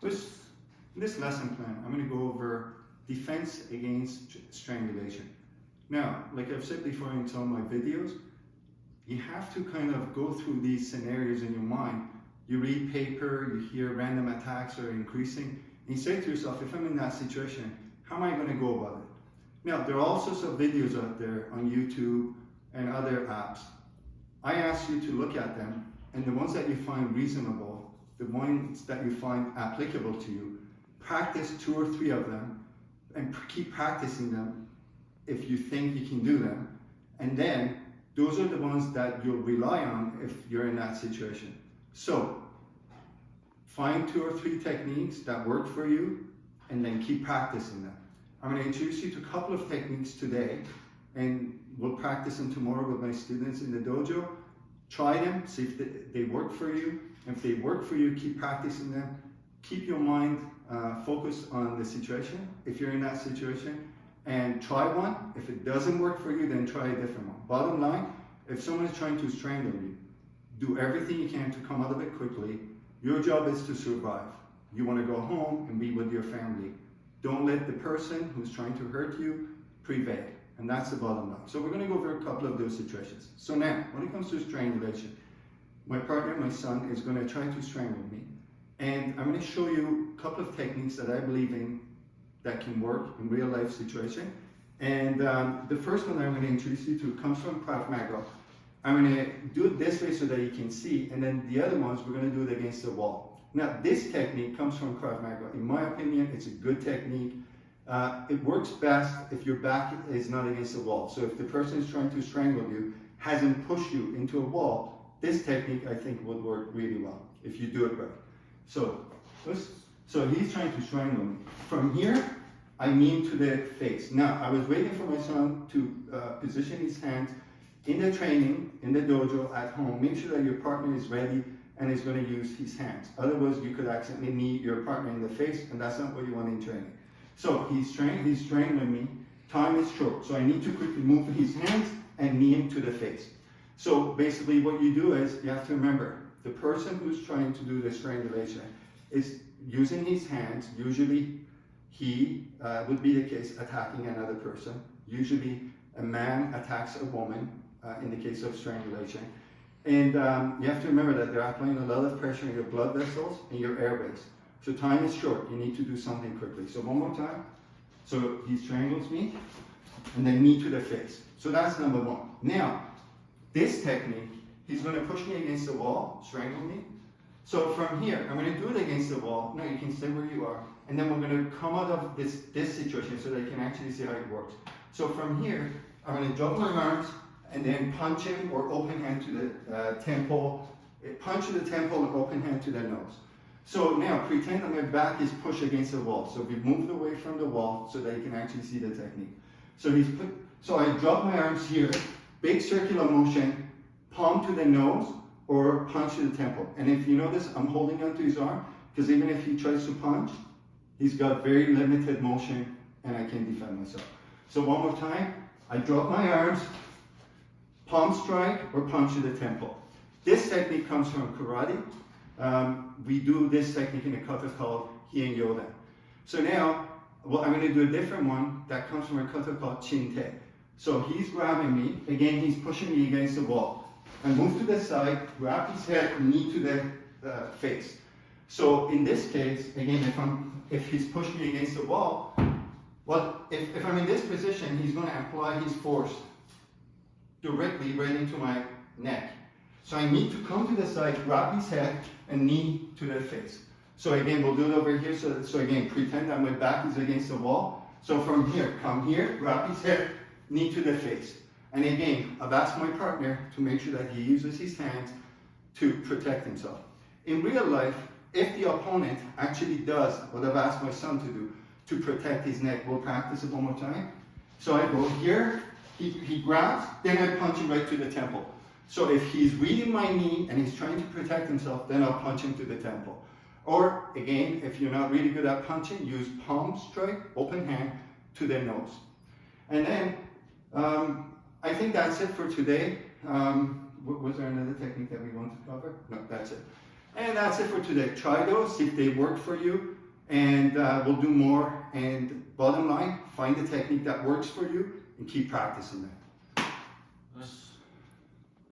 In this lesson plan, I'm going to go over defense against strangulation. Now, like I've said before in some of my videos, you have to kind of go through these scenarios in your mind. You read paper, you hear random attacks are increasing, and you say to yourself, if I'm in that situation, how am I going to go about it? Now, there are all sorts of videos out there on YouTube and other apps. I ask you to look at them, and the ones that you find reasonable, the ones that you find applicable to you, practice 2 or 3 of them, and keep practicing them if you think you can do them. And then, those are the ones that you'll rely on if you're in that situation. So, find 2 or 3 techniques that work for you, and then keep practicing them. I'm going to introduce you to a couple of techniques today, and we'll practice them tomorrow with my students in the dojo. Try them, see if they work for you. If they work for you, keep practicing them. Keep your mind focused on the situation, if you're in that situation, and try one. If it doesn't work for you, then try a different one. Bottom line, if someone is trying to strangle you, do everything you can to come out of it quickly. Your job is to survive. You want to go home and be with your family. Don't let the person who's trying to hurt you prevail. And that's the bottom line. So we're going to go over a couple of those situations. So now, when it comes to strangulation, my partner, my son, is going to try to strangle me. And I'm going to show you a couple of techniques that I believe in that can work in real life situation. And the first one I'm going to introduce you to comes from Krav Maga. I'm going to do it this way so that you can see, and then the other ones we're going to do it against the wall. Now this technique comes from Krav Maga. In my opinion, it's a good technique. It works best if your back is not against the wall. So if the person is trying to strangle you hasn't pushed you into a wall, this technique I think would work really well if you do it right. So he's trying to strangle me. From here, I mean to the face. Now, I was waiting for my son to position his hands in the training, in the dojo, at home. Make sure that your partner is ready and is going to use his hands. Otherwise, you could accidentally knee your partner in the face, and that's not what you want in training. So he's strangling me. Time is short, so I need to quickly move his hands and knee him to the face. So basically what you do is, you have to remember, the person who's trying to do the strangulation is using his hands. Usually he would be the case attacking another person. Usually a man attacks a woman in the case of strangulation. And you have to remember that they're applying a lot of pressure on your blood vessels and your airways. So time is short, you need to do something quickly. So one more time. So he strangles me and then knee to the face. So that's number 1. Now, this technique, he's going to push me against the wall, strangle me. So from here, I'm going to do it against the wall. Now you can stay where you are. And then we're going to come out of this situation so that you can actually see how it works. So from here, I'm going to drop my arms and then punch him or open hand to the temple. Punch to the temple and open hand to the nose. So now pretend that my back is pushed against the wall. So we've moved away from the wall so that you can actually see the technique. So I drop my arms here, big circular motion, palm to the nose or punch to the temple. And if you notice, I'm holding onto his arm because even if he tries to punch, he's got very limited motion and I can defend myself. So one more time, I drop my arms, palm strike or punch to the temple. This technique comes from karate. We do this technique in a kata called Hien Yoden. So now, well, I'm going to do a different one that comes from a kata called Chin Te. So he's grabbing me, again he's pushing me against the wall. I move to the side, grab his head, knee to the face. So in this case, again, if he's pushing me against the wall, well, if I'm in this position, he's going to apply his force directly right into my neck. So I need to come to the side, grab his head, and knee to the face. So again, we'll do it over here. So again, pretend that my back is against the wall. So from here, come here, grab his head, knee to the face. And again, I've asked my partner to make sure that he uses his hands to protect himself. In real life, if the opponent actually does what I've asked my son to do, to protect his neck, we'll practice it one more time. So I go here, he grabs, then I punch him right to the temple. So if he's reading my knee and he's trying to protect himself, then I'll punch him to the temple. Or again, if you're not really good at punching, use palm strike, open hand to the nose. And then, I think that's it for today. Was there another technique that we want to cover? No, that's it. And that's it for today. Try those, see if they work for you, and we'll do more. And bottom line, find the technique that works for you and keep practicing that. Nice.